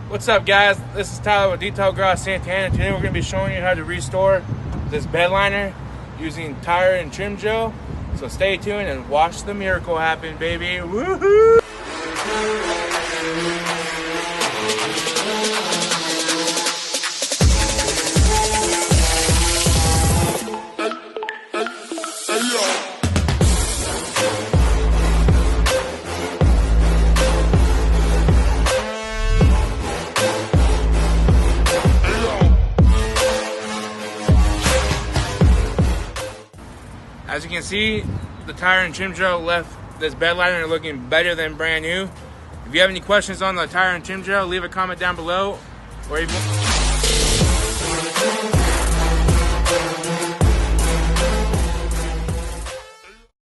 What's up, guys? This is Tyler with Detail Garage Santana. Today we're going to be showing you how to restore this bed liner using tire and trim gel. So stay tuned and watch the miracle happen, baby. Woohoo! As you can see, the tire and trim gel left this bed liner looking better than brand new. If you have any questions on the tire and trim gel, leave a comment down below. Or even